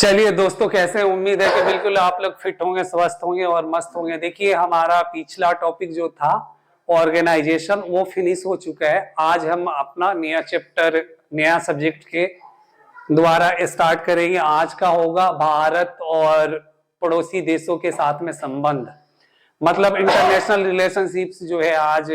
चलिए दोस्तों, कैसे हैं? उम्मीद है कि बिल्कुल आप लोग फिट होंगे, स्वस्थ होंगे और मस्त होंगे। देखिए, हमारा पिछला टॉपिक जो था ऑर्गेनाइजेशन, वो फिनिश हो चुका है। आज हम अपना नया चैप्टर, नया सब्जेक्ट के द्वारा स्टार्ट करेंगे। आज का होगा भारत और पड़ोसी देशों के साथ में संबंध, मतलब इंटरनेशनल रिलेशनशिप्स जो है आज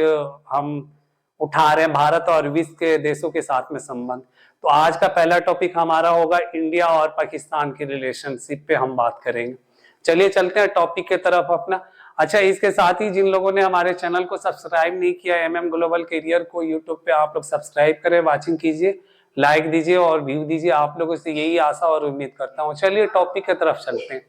हम उठा रहे हैं, भारत और विश्व के देशों के साथ में संबंध। तो आज का पहला टॉपिक हमारा होगा इंडिया और पाकिस्तान की रिलेशनशिप पे हम बात करेंगे। चलिए चलते हैं टॉपिक के तरफ अपना। अच्छा, इसके साथ ही जिन लोगों ने हमारे चैनल को सब्सक्राइब नहीं किया, MM ग्लोबल करियर को यूट्यूब पे आप लोग सब्सक्राइब करें, वॉचिंग कीजिए, लाइक दीजिए और व्यू दीजिए। आप लोगों से यही आशा और उम्मीद करता हूँ। चलिए टॉपिक की तरफ चलते हैं।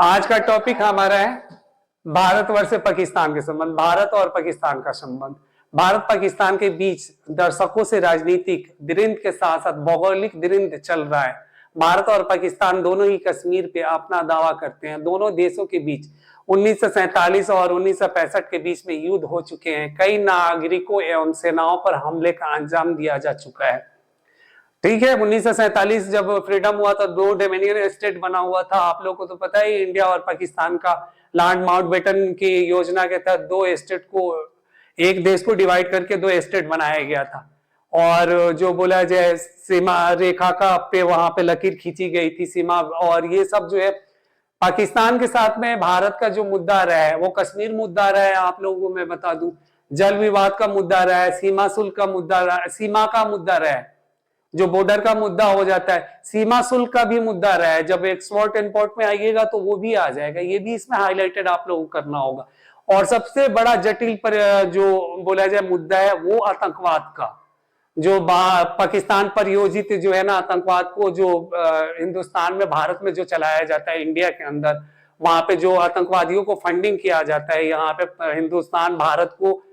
आज का टॉपिक हमारा है भारतवर्ष से पाकिस्तान के संबंध, भारत और पाकिस्तान का संबंध। भारत पाकिस्तान के बीच दर्शकों से राजनीतिक द्वंद्व के साथ साथ भौगोलिक द्वंद्व चल रहा है। भारत और पाकिस्तान दोनों ही कश्मीर पे अपना दावा करते हैं। दोनों देशों के बीच 1947 और 1965 के बीच में युद्ध हो चुके हैं। कई नागरिकों एवं सेनाओं पर हमले का अंजाम दिया जा चुका है। ठीक है, 1947 जब फ्रीडम हुआ था, 2 डोमिनियन स्टेट बना हुआ था। आप लोगों को तो पता है, इंडिया और पाकिस्तान का लॉर्ड माउंटबेटन की योजना के तहत 2 स्टेट को, एक देश को डिवाइड करके 2 स्टेट बनाया गया था। और जो बोला जाए सीमा रेखा का पे वहां पे लकीर खींची गई थी सीमा। और ये सब जो है पाकिस्तान के साथ में भारत का जो मुद्दा रहा है वो कश्मीर मुद्दा रहा है। आप लोगों को मैं बता दूं, जल विवाद का मुद्दा रहा है, सीमा शुल्क का मुद्दा रहा है, सीमा का मुद्दा रहा है, जो बॉर्डर का मुद्दा हो जाता है। सीमा शुल्क का भी मुद्दा रहा है। जब एक्सपोर्ट इंपोर्ट में आइएगा तो वो भी आ जाएगा, ये भी इसमें हाईलाइटेड आप लोगों को करना होगा। और सबसे बड़ा जटिल पर जो बोला जाए मुद्दा है वो आतंकवाद का, जो पाकिस्तान पर योजित जो है ना आतंकवाद को, जो हिंदुस्तान में भारत में जो चलाया जाता है, इंडिया के अंदर, वहां पे जो आतंकवादियों को फंडिंग किया जाता है, यहाँ पे हिंदुस्तान भारत को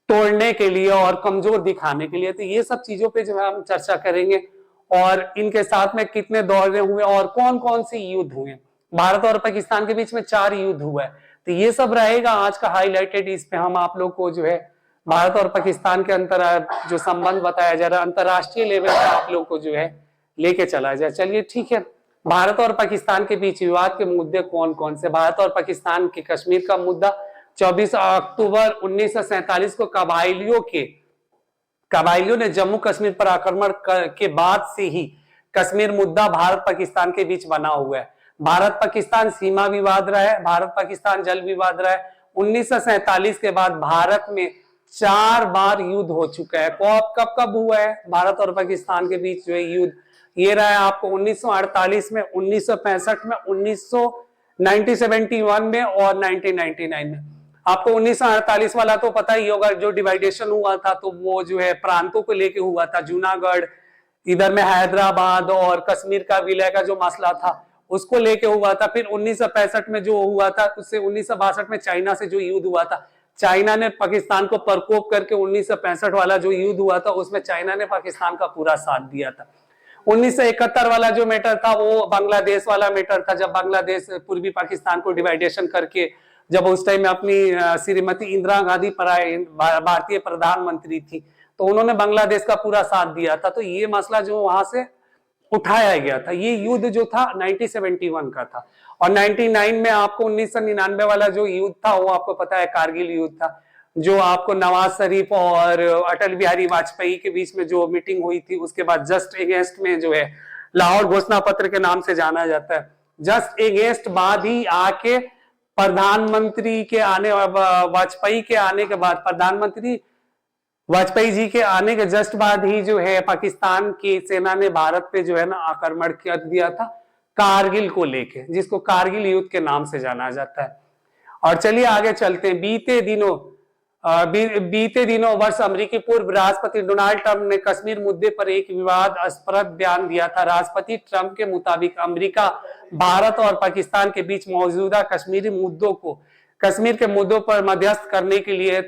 तोड़ने के लिए और कमजोर दिखाने के लिए। तो ये सब चीजों पे जो है हम चर्चा करेंगे। और इनके साथ में कितने दौरे हुए और कौन कौन से युद्ध हुए। भारत और पाकिस्तान के बीच में 4 युद्ध हुआ है। तो ये सब रहेगा आज का हाईलाइटेड। इस पे हम आप लोग को जो है भारत और पाकिस्तान के अंतर जो संबंध बताया जा रहा है, अंतरराष्ट्रीय लेवल पे आप लोग को जो है लेके चला जाए। चलिए ठीक है, भारत और पाकिस्तान के बीच विवाद के मुद्दे कौन कौन से। भारत और पाकिस्तान के कश्मीर का मुद्दा 24 अक्टूबर 1947 को कबाइलियों ने जम्मू कश्मीर पर आक्रमण के बाद से ही कश्मीर मुद्दा भारत पाकिस्तान के बीच बना हुआ है। भारत पाकिस्तान सीमा विवाद रहा है, भारत पाकिस्तान जल विवाद रहा है। 1947 के बाद भारत में 4 बार युद्ध हो चुका है। कब कब हुआ है भारत और पाकिस्तान के बीच जो है युद्ध, ये रहा है आपको 1948 में, 1965 में, 1971 में और 1999 में। आपको 1948 वाला तो पता ही होगा, जो डिवाइडेशन हुआ था तो वो जो है प्रांतों को लेके हुआ था। जूनागढ़, इधर में हैदराबाद और कश्मीर का विलय का जो मसला था उसको लेके हुआ था। फिर 1965 में जो हुआ था, उससे 1962 में चाइना से जो युद्ध हुआ था, चाइना ने पाकिस्तान को प्रकोप करके 1965 वाला जो युद्ध हुआ था उसमें चाइना ने पाकिस्तान का पूरा साथ दिया था। 1971 वाला जो मैटर था वो बांग्लादेश वाला मैटर था, जब बांग्लादेश पूर्वी पाकिस्तान को डिवाइडेशन करके, जब उस टाइम में अपनी श्रीमती इंदिरा गांधी भारतीय प्रधानमंत्री थी, तो उन्होंने बांग्लादेश का पूरा साथ दिया था। तो ये मसला जो वहां से उठाया गया था, ये युद्ध जो था 1971 का था। और 99 में आपको 1999 वाला जो युद्ध था वो आपको पता है कारगिल युद्ध था, जो आपको नवाज शरीफ और अटल बिहारी वाजपेयी के बीच में जो मीटिंग हुई थी, उसके बाद जस्ट एगेंस्ट में जो है लाहौर घोषणा पत्र के नाम से जाना जाता है। जस्ट एगेंस्ट बाद ही आके प्रधानमंत्री के आने, वाजपेयी के आने के बाद, प्रधानमंत्री वाजपेयी जी के आने के जस्ट बाद ही जो है पाकिस्तान की सेना ने भारत पे जो है ना आक्रमण कर दिया था कारगिल को लेके, जिसको कारगिल युद्ध के नाम से जाना जाता है। और चलिए आगे चलते हैं। बीते दिनों वर्ष अमेरिकी पूर्व राष्ट्रपति डोनाल्ड ट्रंप ने कश्मीर मुद्दे पर एक विवादास्पद बयान दिया था। राष्ट्रपति ट्रंप के मुताबिक अमेरिका भारत और पाकिस्तान के बीच मौजूदा कश्मीर के मुद्दों पर मध्यस्थ करने के लिए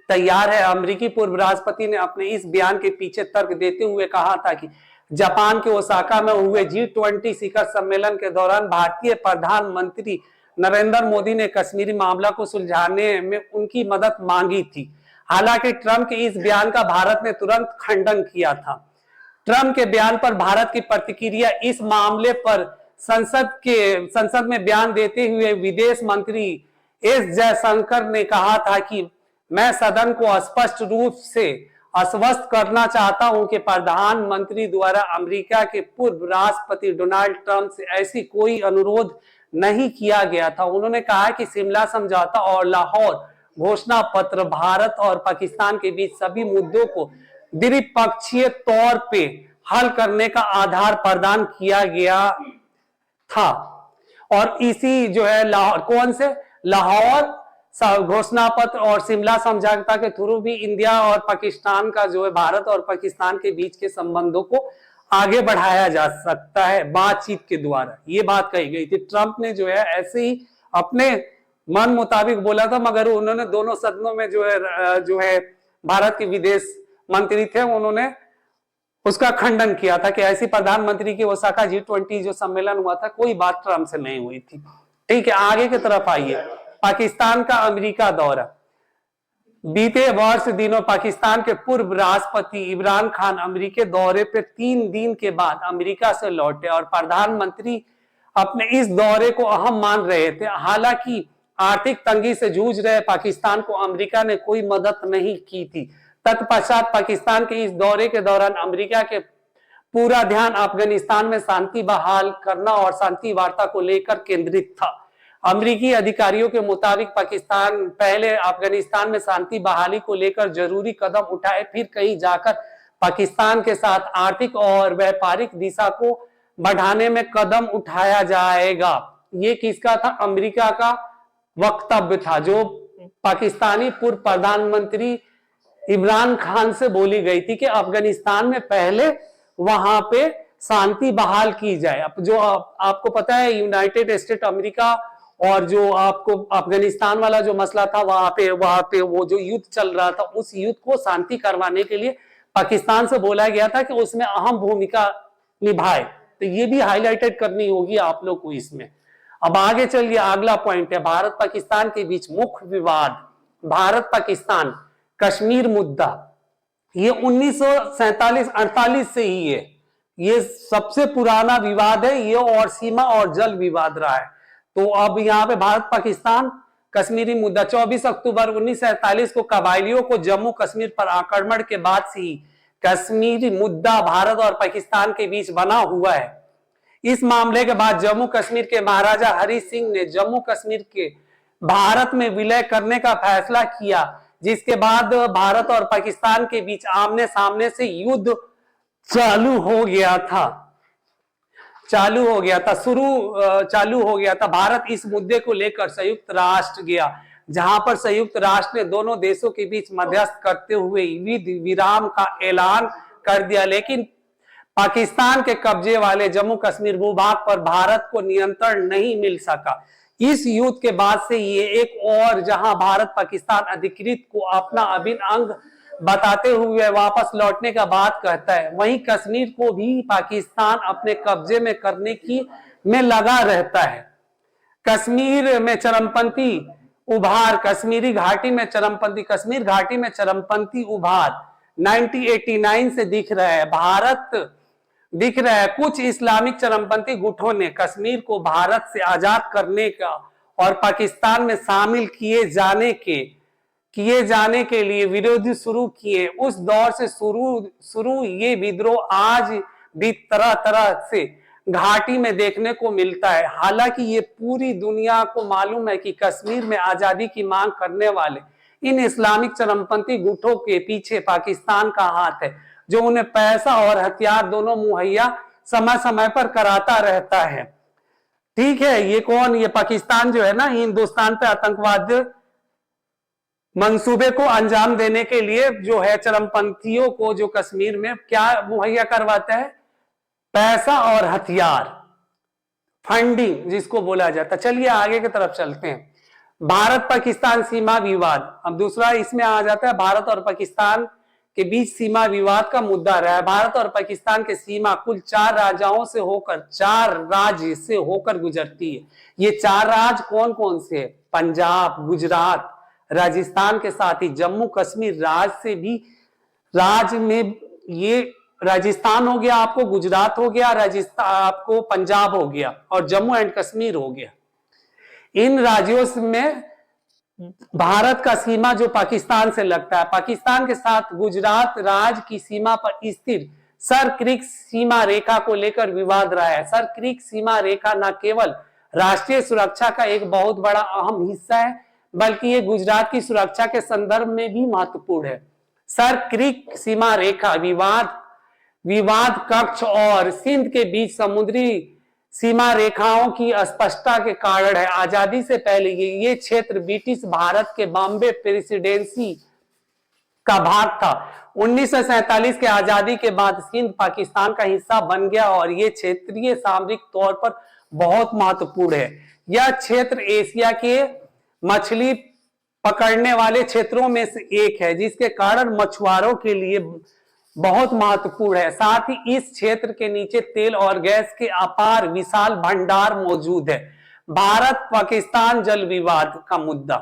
तैयार है। अमेरिकी पूर्व राष्ट्रपति ने अपने इस बयान के पीछे तर्क देते हुए कहा था कि जापान के ओसाका में हुए G20 शिखर सम्मेलन के दौरान भारतीय प्रधानमंत्री नरेंद्र मोदी ने कश्मीरी मामला को सुलझाने में उनकी मदद मांगी थी। हालांकि ट्रंप के इस बयान का भारत ने तुरंत खंडन किया था। ट्रंप के बयान पर भारत की प्रतिक्रिया। इस मामले पर संसद में बयान देते हुए विदेश मंत्री एस जयशंकर ने कहा था कि मैं सदन को स्पष्ट रूप से आश्वस्त करना चाहता हूं कि प्रधानमंत्री द्वारा अमेरिका के पूर्व राष्ट्रपति डोनाल्ड ट्रंप से ऐसी कोई अनुरोध नहीं किया गया था। उन्होंने कहा कि शिमला समझौता और लाहौर घोषणा पत्र भारत और पाकिस्तान के बीच सभी मुद्दों को द्विपक्षीय तौर पे हल करने का आधार प्रदान किया गया था। और इसी जो है लाहौर घोषणा पत्र और शिमला समझौता के थ्रू भी इंडिया और पाकिस्तान का जो है भारत और पाकिस्तान के बीच के संबंधों को आगे बढ़ाया जा सकता है बातचीत के द्वारा। ये बात कही गई थी। ट्रंप ने जो है ऐसे ही अपने मन मुताबिक बोला था, मगर उन्होंने दोनों सदनों में जो है भारत के विदेश मंत्री थे, उन्होंने उसका खंडन किया था कि ऐसी प्रधानमंत्री की ओसाका G20 जो सम्मेलन हुआ था, कोई बात ट्रंप से नहीं हुई थी। ठीक है, आगे की तरफ आइए। पाकिस्तान का अमेरिका दौरा। बीते वर्ष दिनों पाकिस्तान के पूर्व राष्ट्रपति इमरान खान अमेरिकी दौरे पे 3 दिन के बाद अमेरिका से लौटे और प्रधानमंत्री अपने इस दौरे को अहम मान रहे थे। हालांकि आर्थिक तंगी से जूझ रहे पाकिस्तान को अमेरिका ने कोई मदद नहीं की थी। तत्पश्चात पाकिस्तान के इस दौरे के दौरान अमेरिका के पूरा ध्यान अफगानिस्तान में शांति बहाल करना और शांति वार्ता को लेकर केंद्रित था। अमेरिकी अधिकारियों के मुताबिक पाकिस्तान पहले अफगानिस्तान में शांति बहाली को लेकर जरूरी कदम उठाए, फिर कहीं जाकर पाकिस्तान के साथ आर्थिक और व्यापारिक दिशा को बढ़ाने में कदम उठाया जाएगा। ये किसका था? अमेरिका का वक्तव्य था, जो पाकिस्तानी पूर्व प्रधानमंत्री इमरान खान से बोली गई थी कि अफगानिस्तान में पहले वहां पे शांति बहाल की जाए। अब जो आपको पता है, यूनाइटेड स्टेट अमेरिका और जो आपको अफगानिस्तान वाला जो मसला था, वहां पे वो जो युद्ध चल रहा था, उस युद्ध को शांति करवाने के लिए पाकिस्तान से बोला गया था कि उसमें अहम भूमिका निभाए। तो ये भी हाईलाइटेड करनी होगी आप लोग को इसमें। अब आगे चलिए, अगला पॉइंट है भारत पाकिस्तान के बीच मुख्य विवाद। भारत पाकिस्तान कश्मीर मुद्दा, ये 1947-48 से ही है, ये सबसे पुराना विवाद है ये, और सीमा और जल विवाद रहा है। तो अब यहाँ पे भारत पाकिस्तान कश्मीरी मुद्दा 24 अक्टूबर 1947 को कबायलियों को जम्मू कश्मीर पर आक्रमण के बाद से ही कश्मीरी मुद्दा भारत और पाकिस्तान के बीच बना हुआ है। इस मामले के बाद जम्मू कश्मीर के महाराजा हरि सिंह ने जम्मू कश्मीर के भारत में विलय करने का फैसला किया, जिसके बाद भारत और पाकिस्तान के बीच आमने सामने से युद्ध चालू हो गया था। भारत इस मुद्दे को लेकर संयुक्त राष्ट्र गया, जहां पर संयुक्त राष्ट्र ने दोनों देशों के बीच मध्यस्थ करते हुए युद्ध विराम का ऐलान कर दिया। लेकिन पाकिस्तान के कब्जे वाले जम्मू कश्मीर भूभाग पर भारत को नियंत्रण नहीं मिल सका। इस युद्ध के बाद से ये एक और जहां भारत पाकिस्तान अधिकृत को अपना अभिन्न अंग बताते हुए वापस लौटने का बात कहता है, वहीं कश्मीर को भी पाकिस्तान अपने कब्जे में करने की में लगा रहता है। कश्मीर में चरमपंथी उभार, कश्मीर घाटी में चरमपंथी उभार 1989 से दिख रहा है। कुछ इस्लामिक चरमपंथी गुटों ने कश्मीर को भारत से आजाद करने का और पाकिस्तान में शामिल किए जाने के लिए विरोध शुरू किए। उस दौर से शुरू ये विद्रोह आज भी तरह तरह से घाटी में देखने को मिलता है। हालांकि ये पूरी दुनिया को मालूम है कि कश्मीर में आजादी की मांग करने वाले इन इस्लामिक चरमपंथी गुटों के पीछे पाकिस्तान का हाथ है, जो उन्हें पैसा और हथियार दोनों मुहैया समय समय पर कराता रहता है। ठीक है, ये कौन? ये पाकिस्तान जो है ना, हिंदुस्तान पे आतंकवाद मंसूबे को अंजाम देने के लिए जो है चरमपंथियों को जो कश्मीर में क्या मुहैया करवाता है? पैसा और हथियार, फंडिंग जिसको बोला जाता। चलिए आगे की तरफ चलते हैं। भारत पाकिस्तान सीमा विवाद, अब दूसरा इसमें आ जाता है भारत और पाकिस्तान के बीच सीमा विवाद का मुद्दा रहा है। भारत और पाकिस्तान की सीमा कुल 4 राज्य से होकर गुजरती है। ये 4 राज्य कौन कौन से है? पंजाब, गुजरात, राजस्थान के साथ ही जम्मू कश्मीर राज्य में ये राजस्थान हो गया आपको, गुजरात हो गया, राजस्थान आपको पंजाब हो गया, और जम्मू एंड कश्मीर हो गया। इन राज्यों में भारत का सीमा जो पाकिस्तान से लगता है, पाकिस्तान के साथ गुजरात राज्य की सीमा पर स्थित सर क्रीक सीमा रेखा को लेकर विवाद रहा है। सर क्रीक सीमा रेखा न केवल राष्ट्रीय सुरक्षा का एक बहुत बड़ा अहम हिस्सा है, बल्कि ये गुजरात की सुरक्षा के संदर्भ में भी महत्वपूर्ण है। सर क्रीक सीमा रेखा विवाद कक्ष और सिंध के बीच समुद्री सीमा रेखाओं की अस्पष्टता के कारण है। आजादी से पहले ये क्षेत्र ब्रिटिश भारत के बॉम्बे प्रेसिडेंसी का भाग था। 1947 के आजादी के बाद सिंध पाकिस्तान का हिस्सा बन गया और ये क्षेत्रीय सामरिक तौर पर बहुत महत्वपूर्ण है। यह क्षेत्र एशिया के मछली पकड़ने वाले क्षेत्रों में से एक है, जिसके कारण मछुआरों के लिए बहुत महत्वपूर्ण है। साथ ही इस क्षेत्र के नीचे तेल और गैस के अपार विशाल भंडार मौजूद है। भारत पाकिस्तान जल विवाद का मुद्दा।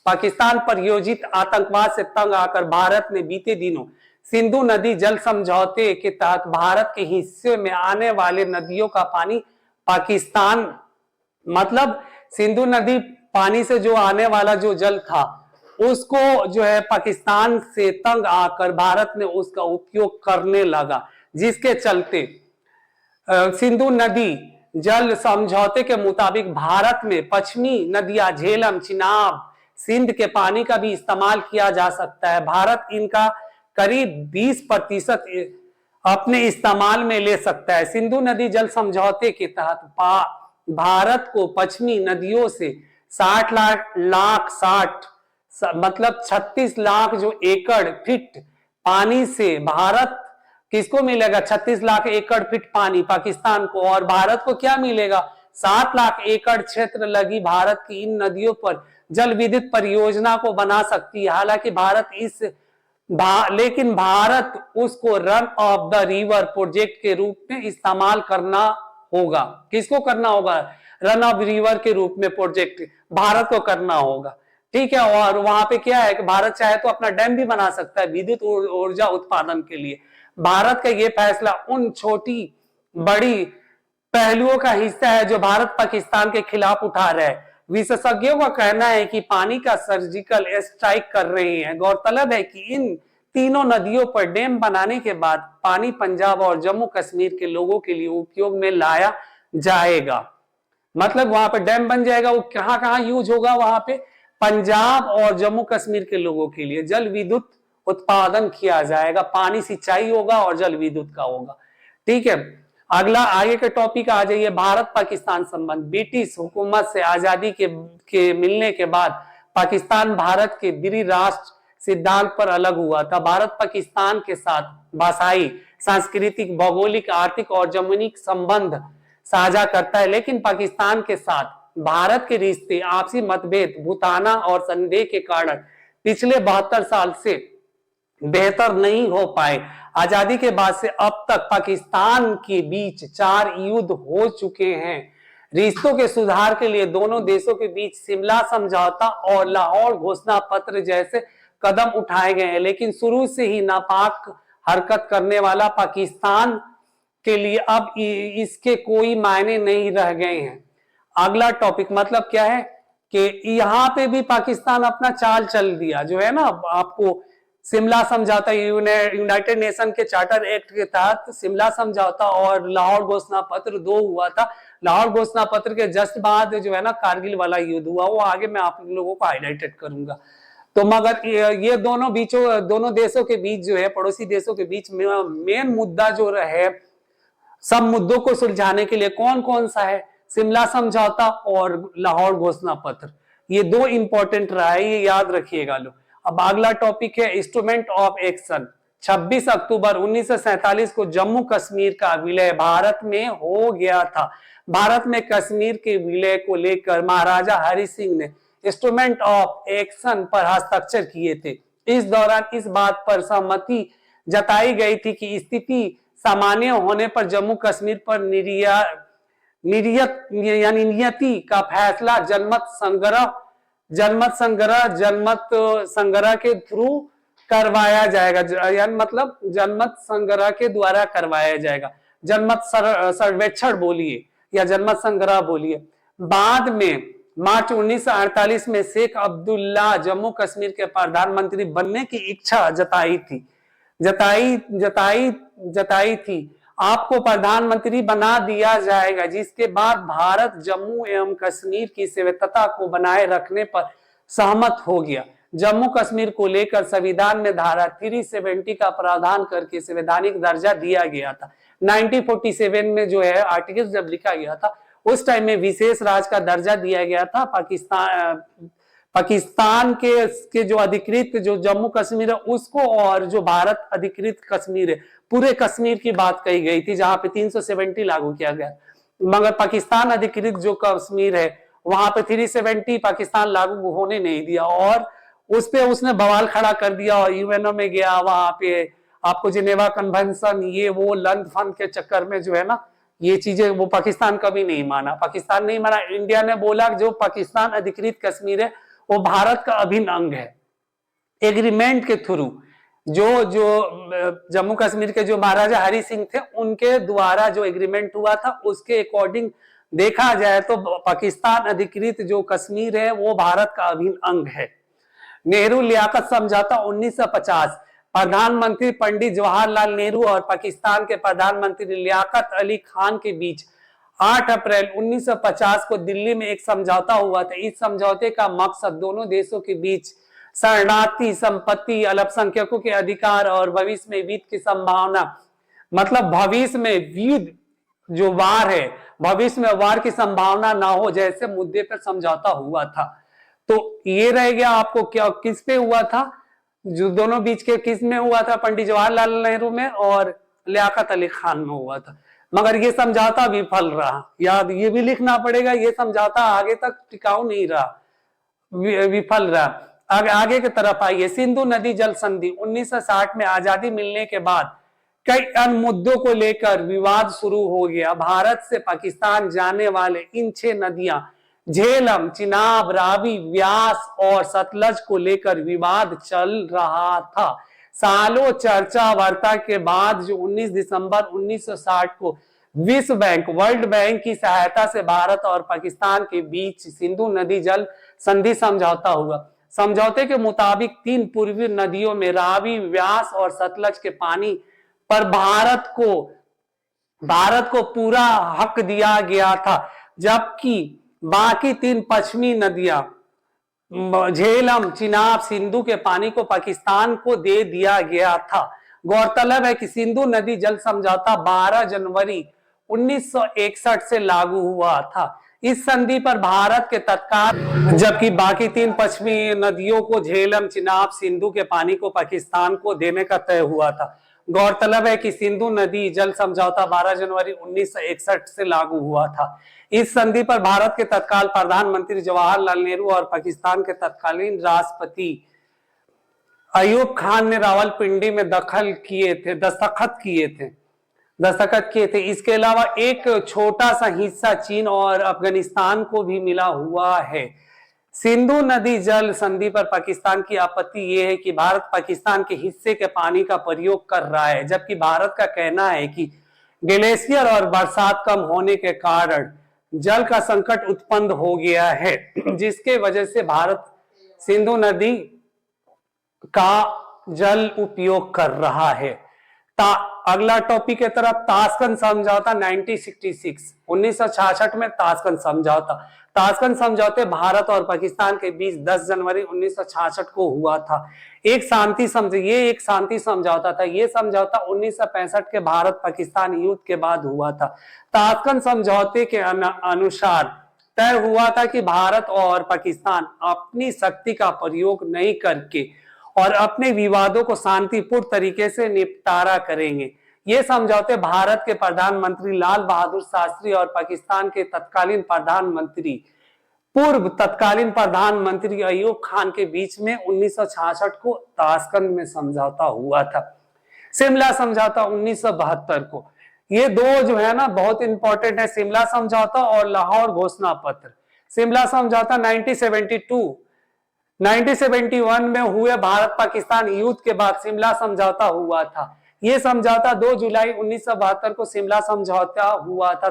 पाकिस्तान प्रायोजित आतंकवाद से तंग आकर भारत ने बीते दिनों सिंधु नदी जल समझौते के तहत भारत के हिस्से में आने वाले नदियों का पानी पाकिस्तान, मतलब सिंधु नदी पानी से जो आने वाला जो जल था उसको जो है पाकिस्तान से तंग आकर भारत ने उसका उपयोग करने लगा, जिसके चलते सिंधु नदी जल समझौते के मुताबिक भारत में पश्चिमी नदियां झेलम, चिनाब, सिंध के पानी का भी इस्तेमाल किया जा सकता है। भारत इनका करीब 20% अपने इस्तेमाल में ले सकता है। सिंधु नदी जल समझौते के तहत भारत को पश्चिमी नदियों से 36 लाख जो एकड़ फीट पानी से भारत किसको मिलेगा? 36 लाख एकड़ फीट पानी पाकिस्तान को, और भारत को क्या मिलेगा? 7 लाख एकड़ क्षेत्र लगी भारत की इन नदियों पर जल विद्युत परियोजना को बना सकती है। हालांकि लेकिन भारत उसको run of the river project के रूप में इस्तेमाल करना होगा। किसको करना होगा? रन ऑफ रिवर के रूप में प्रोजेक्ट भारत को करना होगा। ठीक है, और वहां पे क्या है कि भारत चाहे तो अपना डैम भी बना सकता है विद्युत ऊर्जा उत्पादन के लिए। भारत का ये फैसला उन छोटी बड़ी पहलुओं का हिस्सा है जो भारत पाकिस्तान के खिलाफ उठा रहा है। विशेषज्ञों का कहना है कि पानी का सर्जिकल स्ट्राइक कर रहे हैं। गौरतलब है कि इन तीनों नदियों पर डैम बनाने के बाद पानी पंजाब और जम्मू कश्मीर के लोगों के लिए उपयोग में लाया जाएगा। मतलब वहां पर डैम बन जाएगा, वो कहां कहां यूज होगा? वहां पे पंजाब और जम्मू कश्मीर के लोगों के लिए जल विद्युत उत्पादन किया जाएगा। पानी सिंचाई होगा और जल विद्युत का होगा। ठीक है, अगला आगे के टॉपिक आ जाइए। भारत पाकिस्तान संबंध। ब्रिटिश हुकूमत से आजादी के मिलने के बाद पाकिस्तान भारत के द्विराष्ट्र सिद्धांत पर अलग हुआ था। भारत पाकिस्तान के साथ भाषाई, सांस्कृतिक, भौगोलिक, आर्थिक और जमीनी संबंध साझा करता है, लेकिन पाकिस्तान के साथ भारत के रिश्ते आपसी मतभेद, भूताना और संदेह के कारण पिछले 72 साल से बेहतर नहीं हो पाए। आजादी के बाद से अब तक पाकिस्तान के बीच 4 युद्ध हो चुके हैं। रिश्तों के सुधार के लिए दोनों देशों के बीच शिमला समझौता और लाहौर घोषणा पत्र जैसे कदम उठाए गए हैं, लेकिन शुरू से ही नापाक हरकत करने वाला पाकिस्तान के लिए अब इसके कोई मायने नहीं रह गए हैं। अगला टॉपिक मतलब क्या है कि यहाँ पे भी पाकिस्तान अपना चाल चल दिया, जो है ना आपको शिमला समझौता, यूनाइटेड नेशन के चार्टर एक्ट के तहत शिमला समझौता और लाहौर घोषणा पत्र 2 हुआ था। लाहौर घोषणा पत्र के जस्ट बाद जो है ना कारगिल वाला युद्ध हुआ, वो आगे मैं आप लोगों को हाईलाइटेड करूंगा। तो मगर ये दोनों देशों के बीच जो है, पड़ोसी देशों के बीच मेन मुद्दा जो रहे, सब मुद्दों को सुलझाने के लिए कौन कौन सा है? शिमला समझौता और लाहौर घोषणा पत्र, ये 2 इंपॉर्टेंट रहा है, ये याद रखिएगा लोग। अब अगला टॉपिक है इंस्ट्रूमेंट ऑफ एक्शन। 26 अक्टूबर 1947 को जम्मू कश्मीर का विलय भारत में हो गया था। भारत में कश्मीर के विलय को लेकर महाराजा हरि सिंह ने इंस्ट्रूमेंट ऑफ एक्शन पर हस्ताक्षर किए थे। इस दौरान इस बात पर सहमति जताई गई थी कि स्थिति सामान्य होने पर जम्मू कश्मीर पर नियति का फैसला जनमत संग्रह के थ्रू करवाया जाएगा, मतलब जनमत संग्रह के द्वारा करवाया जाएगा। जनमत सर्वेक्षण बोलिए या जनमत संग्रह बोलिए। बाद में मार्च 1948 में शेख अब्दुल्ला जम्मू कश्मीर के प्रधानमंत्री बनने की इच्छा जताई थी। आपको प्रधानमंत्री बना दिया जाएगा, जिसके बाद भारत जम्मू एवं कश्मीर की स्वायत्तता को बनाए रखने पर सहमत हो गया। जम्मू कश्मीर को लेकर संविधान में धारा 370 का प्रावधान करके संवैधानिक दर्जा दिया गया था। 1947 में जो है आर्टिकल जब लिखा गया था, उस टाइम में विशेष राज्य का दर्जा दिया गया था। पाकिस्तान के जो अधिकृत जो जम्मू कश्मीर है उसको, और जो भारत अधिकृत कश्मीर है, पूरे कश्मीर की बात कही गई थी, जहां पे 370 लागू किया गया। मगर पाकिस्तान अधिकृत जो कश्मीर है वहां पे 370 पाकिस्तान लागू होने नहीं दिया, और उस पे उसने बवाल खड़ा कर दिया और यूएनओ में गया। वहां पे आपको जिनेवा कन्वेंशन, ये वो लंद फंद के चक्कर में जो है ना, ये चीजें वो पाकिस्तान कभी नहीं माना। पाकिस्तान नहीं माना। इंडिया ने बोला जो पाकिस्तान अधिकृत कश्मीर है वो भारत का अभिन्न अंग है। एग्रीमेंट के थ्रू जो जम्मू कश्मीर के जो महाराजा हरि सिंह थे उनके द्वारा जो एग्रीमेंट हुआ था, उसके अकॉर्डिंग देखा जाए तो पाकिस्तान अधिकृत जो कश्मीर है वो भारत का अभिन्न अंग है। नेहरू लियाकत समझौता 1950, प्रधानमंत्री पंडित जवाहरलाल नेहरू और पाकिस्तान के प्रधानमंत्री लियाकत अली खान के बीच 8 अप्रैल 1950 को दिल्ली में एक समझौता हुआ था। इस समझौते का मकसद दोनों देशों के बीच शरणार्थी, संपत्ति, अल्पसंख्यकों के अधिकार और भविष्य में युद्ध की संभावना, मतलब भविष्य में युद्ध जो वार है, भविष्य में वार की संभावना ना हो, जैसे मुद्दे पर समझौता हुआ था। तो ये रह गया आपको क्या, किस पे हुआ था, जो दोनों बीच के किस में हुआ था, पंडित जवाहरलाल नेहरू में और लियाकत अली खान में हुआ था। मगर ये समझौता विफल रहा। याद ये भी लिखना पड़ेगा, ये समझौता आगे तक टिकाऊ नहीं रहा, विफल रहा। आगे की तरफ आइए। सिंधु नदी जल संधि 1960 में आजादी मिलने के बाद कई अन्य मुद्दों को लेकर विवाद शुरू हो गया। भारत से पाकिस्तान जाने वाले इन 6 नदियां झेलम, चिनाब, रावी, व्यास और सतलज को लेकर विवाद चल रहा था। सालों चर्चा वार्ता के बाद जो 19 दिसंबर 1960 को विश्व बैंक, वर्ल्ड बैंक की सहायता से भारत और पाकिस्तान के बीच सिंधु नदी जल संधि समझौता हुआ। समझौते के मुताबिक 3 पूर्वी नदियों में रावी, व्यास और सतलज के पानी पर भारत को पूरा हक दिया गया था, जबकि बाकी 3 पश्चिमी नदियां झेलम, चिनाब, सिंधु के पानी को पाकिस्तान को दे दिया गया था। गौरतलब है कि सिंधु नदी जल समझौता 12 जनवरी 1961 से लागू हुआ था। इस संधि पर भारत के तत्काल, जबकि बाकी 3 पश्चिमी नदियों को झेलम, चिनाब, सिंधु के पानी को पाकिस्तान को देने का तय हुआ था। गौरतलब है कि सिंधु नदी जल समझौता 12 जनवरी 1961 से लागू हुआ था। इस संधि पर भारत के तत्काल प्रधानमंत्री जवाहरलाल नेहरू और पाकिस्तान के तत्कालीन राष्ट्रपति अयूब खान ने रावलपिंडी में दस्तखत किए थे। इसके अलावा एक छोटा सा हिस्सा चीन और अफगानिस्तान को भी मिला हुआ है। सिंधु नदी जल संधि पर पाकिस्तान की आपत्ति यह है कि भारत पाकिस्तान के हिस्से के पानी का प्रयोग कर रहा है, जबकि भारत का कहना है कि ग्लेशियर और बरसात कम होने के कारण जल का संकट उत्पन्न हो गया है, जिसके वजह से भारत सिंधु नदी का जल उपयोग कर रहा है। अगला टॉपिक की तरफ, ताशकंद समझौता 1966 में ताशकंद समझौते भारत और पाकिस्तान के बीच 10 जनवरी 1966 को हुआ था। ये एक शांति समझौता था। ये समझौता 1965 के भारत पाकिस्तान युद्ध के बाद हुआ था। ताशकंद समझौते के अनुसार तय हुआ था कि भारत और पाकिस्तान अपनी शक्ति का प्रयोग नहीं करके और अपने विवादों को शांतिपूर्ण तरीके से निपटारा करेंगे। ये समझौते भारत के प्रधानमंत्री लाल बहादुर शास्त्री और पाकिस्तान के पूर्व तत्कालीन प्रधानमंत्री अयूब खान के बीच में 1966 को ताशकंद में समझौता हुआ था। शिमला समझौता 1972 को। ये दो जो है ना बहुत इंपॉर्टेंट है, शिमला समझौता और लाहौर घोषणा पत्र। शिमला समझौता 1972 1971 में हुए भारत पाकिस्तान युद्ध के बाद शिमला समझौता हुआ था। यह समझौता 2 जुलाई 1972 को शिमला समझौता हुआ था।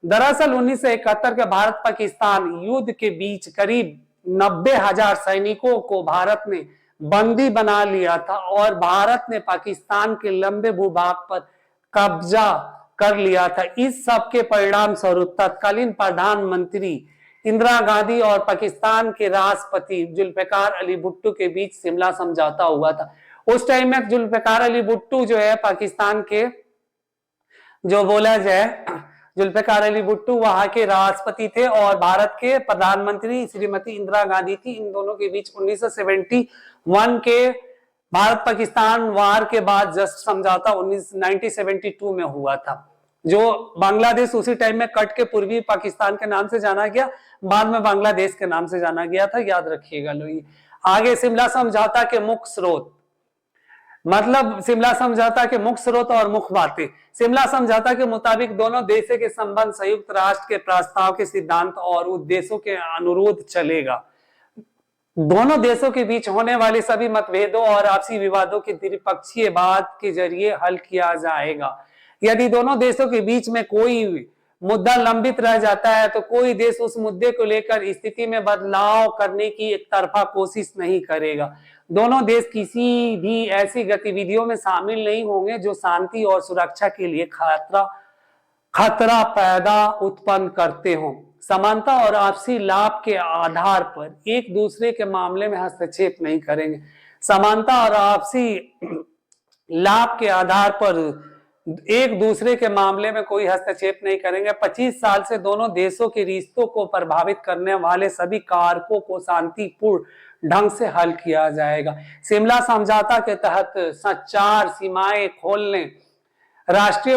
दरअसल 1971 के भारत पाकिस्तान युद्ध के बीच करीब 90,000 सैनिकों को भारत ने बंदी बना लिया था और भारत ने पाकिस्तान के लंबे भूभाग पर कब्जा कर लिया था। इस सब के परिणाम स्वरूप तत्कालीन प्रधानमंत्री इंदिरा गांधी और पाकिस्तान के राष्ट्रपति जुल्फिकार अली भुट्टो के बीच शिमला समझौता हुआ था। उस टाइम में जुल्फिकार अली भुट्टो जो है पाकिस्तान के, जो बोला जाए, जुल्फिकार अली भुट्टो वहां के राष्ट्रपति थे और भारत के प्रधानमंत्री श्रीमती इंदिरा गांधी थी। इन दोनों के बीच 1971 के भारत पाकिस्तान वार के बाद जस्ट समझौता 1972 में हुआ था। जो बांग्लादेश उसी टाइम में कट के पूर्वी पाकिस्तान के नाम से जाना गया, बाद में बांग्लादेश के नाम से जाना गया था, याद रखिएगा लो। आगे शिमला समझौता के मुख्य स्रोत, मतलब शिमला समझौता के मुख्य स्रोत और मुख्य बातें। शिमला समझौता के मुताबिक दोनों देशों के संबंध संयुक्त राष्ट्र के प्रस्ताव के सिद्धांत और उद्देश्यों के अनुरोध चलेगा। दोनों देशों के बीच होने वाले सभी मतभेदों और आपसी विवादों के द्विपक्षीय बात के जरिए हल किया जाएगा। यदि दोनों देशों के बीच में कोई मुद्दा लंबित रह जाता है तो कोई देश उस मुद्दे को लेकर स्थिति में बदलाव करने की एक तरफा कोशिश नहीं करेगा। दोनों देश किसी भी ऐसी गतिविधियों में शामिल नहीं होंगे जो शांति और सुरक्षा के लिए खतरा पैदा उत्पन्न करते हों। समानता और आपसी लाभ के आधार पर एक दूसरे के मामले में हस्तक्षेप नहीं करेंगे। समानता और आपसी लाभ के आधार पर एक दूसरे के मामले में कोई हस्तक्षेप नहीं करेंगे। 25 साल से दोनों देशों के रिश्तों को प्रभावित करने वाले सभी कारकों को शांतिपूर्ण ढंग से हल किया जाएगा। शिमला समझौता के तहत संचार सीमाएं खोलने, राष्ट्रीय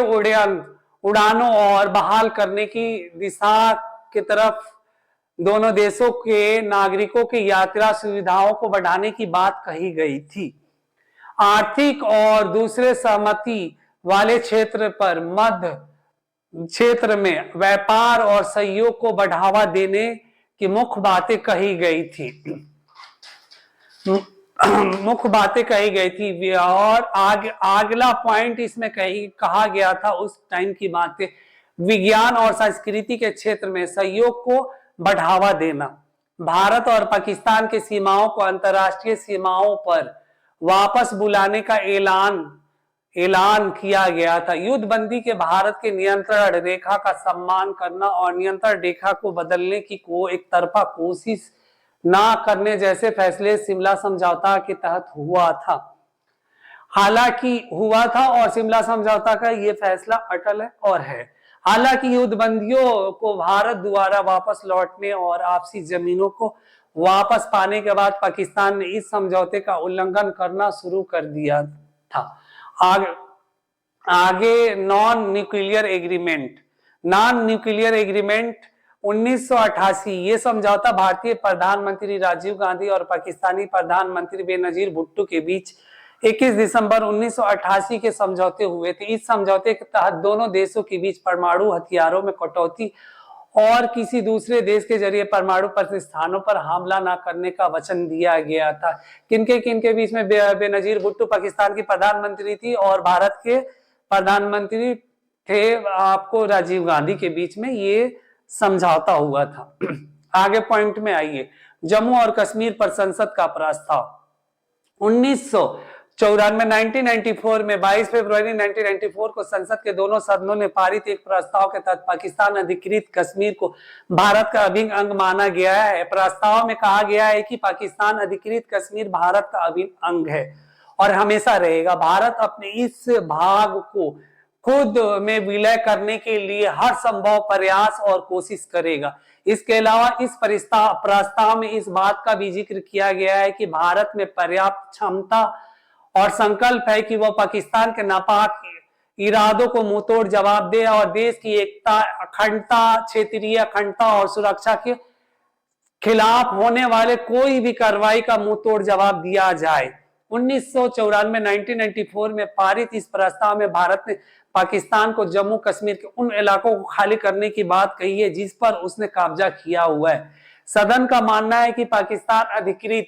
उड़ानों और बहाल करने की दिशा की तरफ दोनों देशों के नागरिकों की यात्रा सुविधाओं को बढ़ाने की बात कही गई थी। आर्थिक और दूसरे सहमति वाले क्षेत्र पर मध्य क्षेत्र में व्यापार और सहयोग को बढ़ावा देने की मुख्य बातें कही गई थी। और अगला पॉइंट इसमें कहा गया था उस टाइम की बातें, विज्ञान और संस्कृति के क्षेत्र में सहयोग को बढ़ावा देना, भारत और पाकिस्तान की सीमाओं को अंतर्राष्ट्रीय सीमाओं पर वापस बुलाने का ऐलान किया गया था। युद्ध बंदी के भारत के नियंत्रण रेखा का सम्मान करना और नियंत्रण रेखा को बदलने की एक तरफा कोशिश ना करने जैसे फैसले शिमला समझौता के तहत हुआ था। हालांकि हुआ था और शिमला समझौता का ये फैसला अटल है और है। हालांकि युद्धबंदियों को भारत द्वारा वापस लौटने और आपसी जमीनों को वापस पाने के बाद पाकिस्तान ने इस समझौते का उल्लंघन करना शुरू कर दिया था। आगे नॉन न्यूक्लियर एग्रीमेंट 1988। ये समझौता भारतीय प्रधानमंत्री राजीव गांधी और पाकिस्तानी प्रधानमंत्री बेनजीर भुट्टो के बीच 21 दिसंबर 1988 के समझौते हुए थे। इस समझौते के तहत दोनों देशों के बीच परमाणु हथियारों में कटौती और किसी दूसरे देश के जरिए परमाणु प्रतिष्ठानों पर हमला न करने का वचन दिया गया था। किनके बीच में? बेनजीर भुट्टो पाकिस्तान की प्रधानमंत्री थी और भारत के प्रधानमंत्री थे आपको राजीव गांधी के बीच में ये समझौता हुआ था। आगे पॉइंट में आइए, जम्मू और कश्मीर पर संसद का प्रस्ताव 1994 में 22 फरवरी 1994 को संसद के दोनों सदनों ने पारित एक प्रस्ताव के तहत पाकिस्तान अधिकृत कश्मीर को भारत का अभिन्न अंग माना गया है। प्रस्ताव में कहा गया है कि पाकिस्तान अधिकृत कश्मीर भारत का अभिन्न अंग है और हमेशा रहेगा। भारत अपने इस भाग को खुद में विलय करने के लिए हर संभव प्रयास और कोशिश करेगा। इसके अलावा इस प्रस्ताव में इस बात का भी जिक्र किया गया है कि भारत में पर्याप्त क्षमता और संकल्प है कि वह पाकिस्तान के नापाक इरादों को मुंहतोड़ जवाब दे और देश की एकता, अखंडता, क्षेत्रीय अखंडता और सुरक्षा के खिलाफ होने वाले कोई भी कार्रवाई का मुंहतोड़ जवाब दिया जाए। 1994 में पारित इस प्रस्ताव में भारत ने पाकिस्तान को जम्मू कश्मीर के उन इलाकों को खाली करने की बात कही है जिस पर उसने कब्जा किया हुआ है। सदन का मानना है कि पाकिस्तान अधिकृत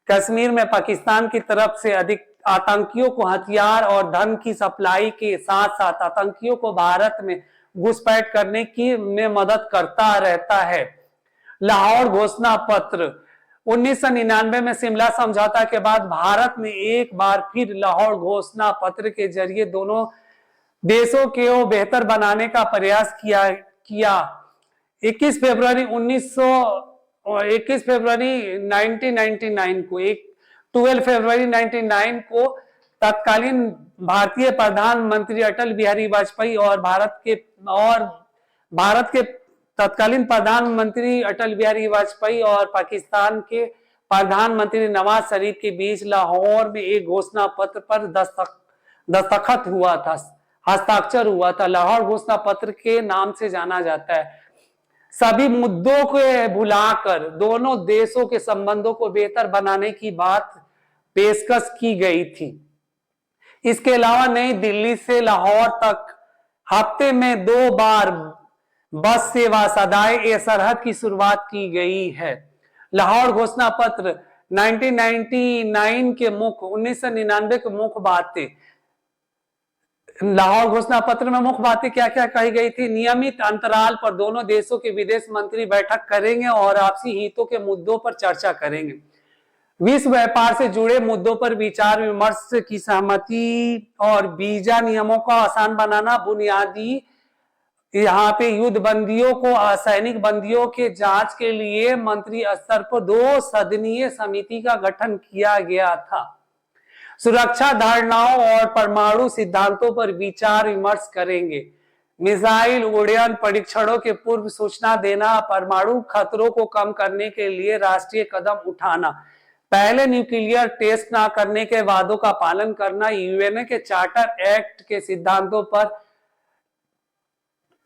कश्मीर में पाकिस्तान की तरफ से अधिक आतंकियों को हथियार और धन की सप्लाई के साथ साथ आतंकियों को भारत में घुसपैठ करने की में मदद करता रहता है। लाहौर घोषणा पत्र 1999 में शिमला समझौता के बाद भारत ने एक बार फिर लाहौर घोषणा पत्र के जरिए दोनों देशों को बेहतर बनाने का प्रयास किया 21 फरवरी 1999 को 12 फरवरी 1999 को तत्कालीन भारतीय प्रधानमंत्री अटल बिहारी वाजपेयी और भारत के तत्कालीन प्रधानमंत्री अटल बिहारी वाजपेयी और पाकिस्तान के प्रधानमंत्री नवाज शरीफ के बीच लाहौर में एक घोषणा पत्र पर दस्तखत हुआ था, हस्ताक्षर हुआ था। लाहौर घोषणा पत्र के नाम से जाना जाता है। सभी मुद्दों को भुलाकर दोनों देशों के संबंधों को बेहतर बनाने की बात पेशकश की गई थी। इसके अलावा नई दिल्ली से लाहौर तक हफ्ते में 2 बार बस सेवा सदाए सरहद की शुरुआत की गई है। लाहौर घोषणा पत्र 1999 के मुख्य 1999 के मुख्य बातें, लाहौर घोषणा पत्र में मुख्य बातें क्या क्या कही गई थी? नियमित अंतराल पर दोनों देशों के विदेश मंत्री बैठक करेंगे और आपसी हितों के मुद्दों पर चर्चा करेंगे। विश्व व्यापार से जुड़े मुद्दों पर विचार विमर्श की सहमति और वीजा नियमों को आसान बनाना, बुनियादी यहाँ पे युद्ध बंदियों को असैनिक बंदियों के जांच के लिए मंत्री स्तर पर 2 सदनीय समिति का गठन किया गया था। सुरक्षा धारणाओं और परमाणु सिद्धांतों पर विचार विमर्श करेंगे। मिसाइल उड्डयन परीक्षणों के पूर्व सूचना देना, परमाणु खतरों को कम करने के लिए राष्ट्रीय कदम उठाना, पहले न्यूक्लियर टेस्ट ना करने के वादों का पालन करना, यूएनए के चार्टर एक्ट के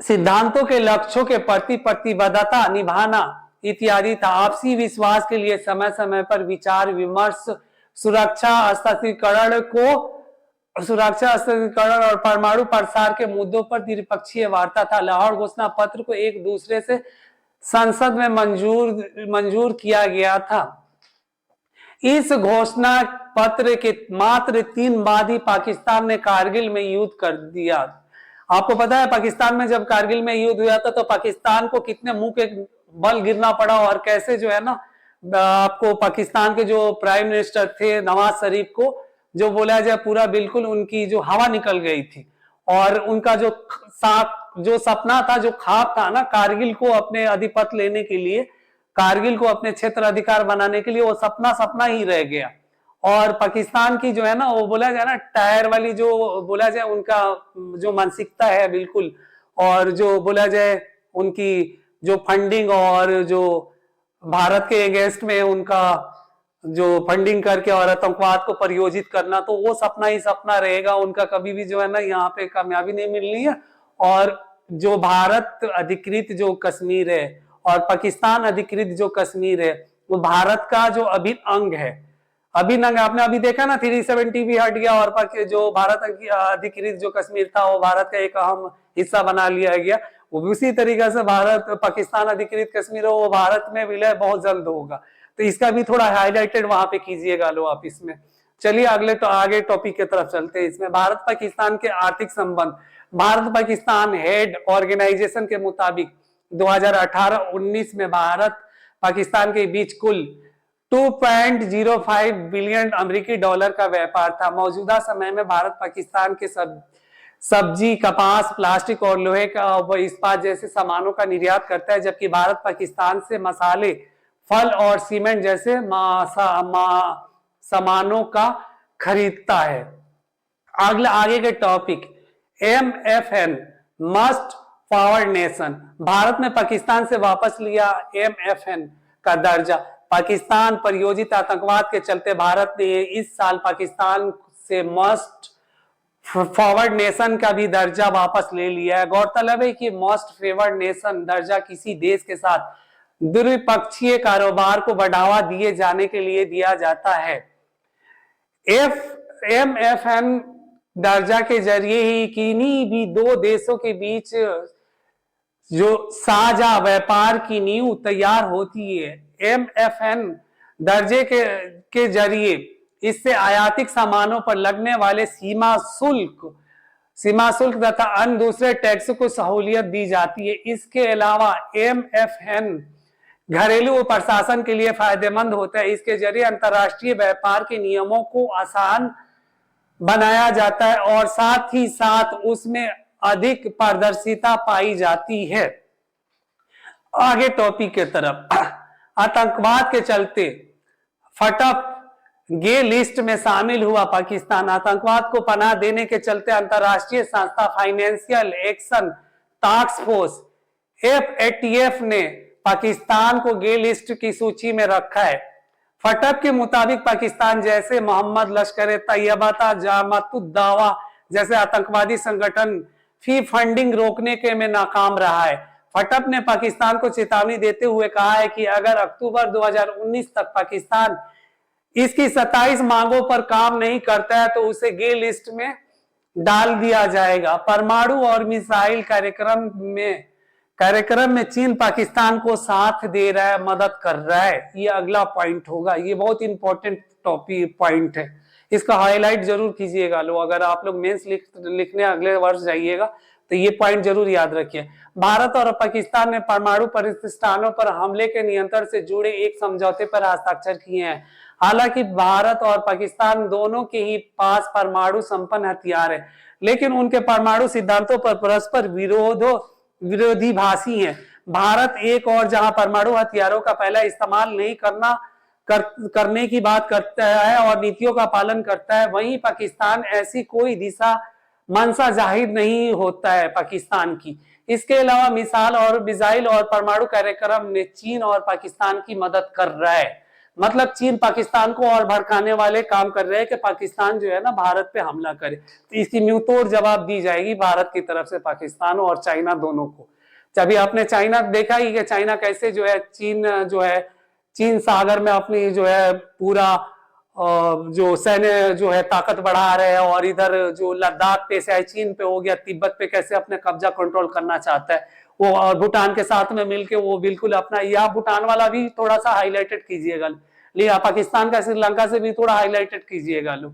सिद्धांतों के लक्ष्यों के प्रति प्रतिबद्धता निभाना इत्यादि था। आपसी विश्वास के लिए समय समय पर विचार विमर्श, सुरक्षा स्थिरीकरण और परमाणु प्रसार के मुद्दों पर द्विपक्षीय वार्ता था। लाहौर घोषणा पत्र को एक दूसरे से संसद में मंजूर किया गया था। इस घोषणा पत्र के मात्र 3 बाद ही पाकिस्तान ने कारगिल में युद्ध कर दिया। आपको पता है पाकिस्तान में जब कारगिल में युद्ध हुआ था तो पाकिस्तान को कितने मुंह के बल गिरना पड़ा और कैसे जो है ना, आपको पाकिस्तान के जो प्राइम मिनिस्टर थे नवाज शरीफ को जो बोला जाए पूरा बिल्कुल उनकी जो हवा निकल गई थी और उनका जो सपना था, जो ख्वाब था ना कारगिल को अपने अधिपत्य लेने के लिए, कारगिल को अपने क्षेत्र अधिकार बनाने के लिए, वो सपना ही रह गया। और पाकिस्तान की जो है ना, वो बोला जाए ना टायर वाली जो बोला जाए उनका जो मानसिकता है बिल्कुल, और जो बोला जाए उनकी जो फंडिंग और जो भारत के अगेंस्ट में उनका जो फंडिंग करके और आतंकवाद को परियोजित करना, तो वो सपना ही सपना रहेगा उनका, कभी भी जो है ना यहाँ पे कामयाबी नहीं मिलनी है। और जो भारत अधिकृत जो कश्मीर है और पाकिस्तान अधिकृत जो कश्मीर है वो भारत का जो अभिन्न अंग है। आपने अभी देखा ना 370 भी हट गया और जो भारत अधिकृत जो कश्मीर था वो भारत का एक अहम हिस्सा बना लिया गया। वो भी उसी तरीके से भारत पाकिस्तान अधिकृत कश्मीर है वो भारत में विलय बहुत जल्द होगा, तो इसका भी थोड़ा हाईलाइटेड वहां पे कीजिएगा लो आप इसमें। चलिए आगे टॉपिक की तरफ चलते हैं। इसमें भारत पाकिस्तान के आर्थिक संबंध। भारत पाकिस्तान हेड ऑर्गेनाइजेशन के मुताबिक 2018-19 में भारत पाकिस्तान के बीच कुल 2.05 बिलियन अमेरिकी डॉलर का व्यापार था। मौजूदा समय में भारत पाकिस्तान के सब्जी, कपास, प्लास्टिक और लोहे का व इस्पात जैसे सामानों का निर्यात करता है, जबकि भारत पाकिस्तान से मसाले, फल और सीमेंट जैसे सामानों का खरीदता है। आगे के topic MFN must forward nation. Bharat ने पाकिस्तान से वापस लिया MFN का दर्जा। पाकिस्तान प्रायोजित आतंकवाद के चलते भारत ने इस साल पाकिस्तान से मस्ट फॉरवर्ड नेशन का भी दर्जा वापस ले लिया है। गौरतलब है कि मोस्ट फेवर्ड नेशन दर्जा किसी देश के साथ द्विपक्षीय कारोबार को बढ़ावा दिए जाने के लिए दिया जाता है। MFN दर्जा के जरिए ही किन्हीं भी 2 देशों के बीच जो साझा व्यापार की नींव तैयार होती है। MFN दर्जे के जरिए इससे आयातित सामानों पर लगने वाले सीमा शुल्क तथा अन्य दूसरे टैक्स को सहूलियत दी जाती है। इसके अलावा MFN घरेलू प्रशासन के लिए फायदेमंद होता है। इसके जरिए अंतर्राष्ट्रीय व्यापार के नियमों को आसान बनाया जाता है और साथ ही साथ उसमें अधिक पारदर्शिता पाई जाती है। आगे टॉपिक के तरफ, आतंकवाद के चलते फटअप गे लिस्ट में शामिल हुआ पाकिस्तान। आतंकवाद को पनाह देने के चलते अंतर्राष्ट्रीय संस्था financial action task force FATF ने पाकिस्तान को गे लिस्ट की सूची में रखा है। फटअप के मुताबिक पाकिस्तान जैसे मोहम्मद लश्कर तैयबा जामातुद्दावा जैसे आतंकवादी संगठन फी फंडिंग रोकने के में नाकाम रहा है। फटअप ने पाकिस्तान को चेतावनी देते हुए कहा है कि अगर अक्टूबर 2019 तक पाकिस्तान इसकी 27 मांगों पर काम नहीं करता है तो उसे गे लिस्ट में डाल दिया जाएगा। परमाणु और मिसाइल कार्यक्रम में चीन पाकिस्तान को साथ दे रहा है, मदद कर रहा है। ये अगला पॉइंट होगा, ये बहुत इंपॉर्टेंट टॉपिक पॉइंट है, इसका हाईलाइट जरूर कीजिएगा लोग। अगर आप लोग मेंस लिखने अगले वर्ष जाइएगा तो ये पॉइंट जरूर याद रखिए। भारत और पाकिस्तान ने परमाणु प्रतिष्ठानों पर हमले के नियंत्रण से जुड़े एक समझौते पर हस्ताक्षर किए हैं। हालांकि भारत और पाकिस्तान दोनों के ही पास परमाणु संपन्न हथियार है, लेकिन उनके परमाणु सिद्धांतों पर परस्पर विरोधाभासी हैं। भारत एक और जहां परमाणु हथियारों का पहला इस्तेमाल नहीं करने की बात करता है और नीतियों का पालन करता है, वहीं पाकिस्तान ऐसी कोई दिशा मंशा जाहिर नहीं होता है पाकिस्तान की। इसके अलावा मिसाइल और परमाणु कार्यक्रम में चीन और पाकिस्तान की मदद कर रहा है। मतलब चीन पाकिस्तान को और भड़काने वाले काम कर रहे हैं कि पाकिस्तान जो है ना भारत पे हमला करे, तो इसकी मुंह तोड़ जवाब दी जाएगी भारत की तरफ से पाकिस्तान और चाइना दोनों को। अभी आपने चाइना देखा ही कि चाइना कैसे जो है चीन सागर में अपनी जो है पूरा जो सैन्य जो है ताकत बढ़ा रहे हैं, और इधर जो लद्दाख पे से चीन पे हो गया, तिब्बत पे कैसे अपने कब्जा कंट्रोल करना चाहता है वो, और भूटान के साथ में मिलके वो बिल्कुल अपना, या भूटान वाला भी थोड़ा सा हाईलाइटेड कीजिएगा, लिया पाकिस्तान का श्रीलंका से भी थोड़ा हाईलाइटेड कीजिएगा लो,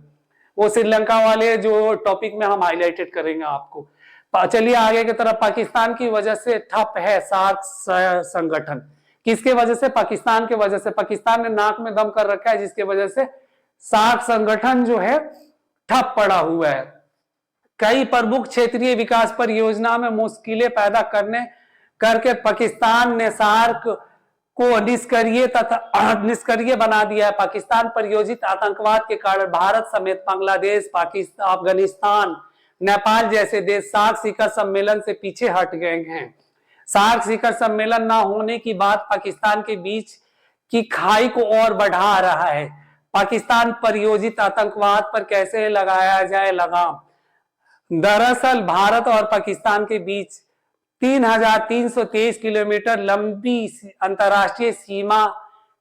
वो श्रीलंका वाले जो टॉपिक में हम हाईलाइटेड करेंगे आपको। चलिए आगे की तरफ। पाकिस्तान की वजह से ठप है सार्क संगठन। किसके वजह से? पाकिस्तान के वजह से। पाकिस्तान ने नाक में दम कर रखा है, जिसके वजह से सार्क संगठन जो है ठप पड़ा हुआ है। कई प्रमुख क्षेत्रीय विकास परियोजना में मुश्किलें पैदा करके पाकिस्तान ने सार्क को निष्क्रिय बना दिया है। पाकिस्तान प्रायोजित आतंकवाद के कारण भारत समेत बांग्लादेश, पाकिस्तान, अफगानिस्तान, नेपाल जैसे देश सार्क शिखर सम्मेलन से पीछे हट गए हैं। सार्क शिखर सम्मेलन न होने की बात पाकिस्तान के बीच की खाई को और बढ़ा रहा है। पाकिस्तान प्रायोजित आतंकवाद पर कैसे लगाया जाए लगाम? दरअसल भारत और पाकिस्तान के बीच 3,323 किलोमीटर लंबी अंतर्राष्ट्रीय सीमा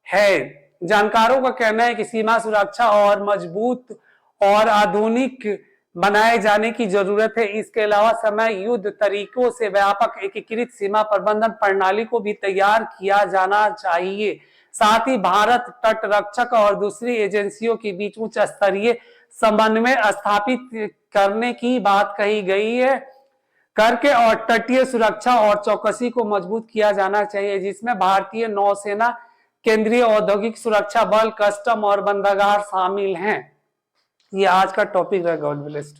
है। जानकारों का कहना है कि सीमा सुरक्षा और मजबूत और आधुनिक बनाए जाने की जरूरत है। इसके अलावा समय युद्ध तरीकों से व्यापक एकीकृत सीमा प्रबंधन प्रणाली को भी तैयार किया जाना चाहिए। साथ ही भारत तट रक्षक और दूसरी एजेंसियों के बीच उच्च स्तरीय समन्वय स्थापित करने की बात कही गई है करके, और तटीय सुरक्षा और चौकसी को मजबूत किया जाना चाहिए, जिसमें भारतीय नौसेना, केंद्रीय औद्योगिक सुरक्षा बल, कस्टम और बंदरगाह शामिल हैं। ये आज का टॉपिक है। God bless.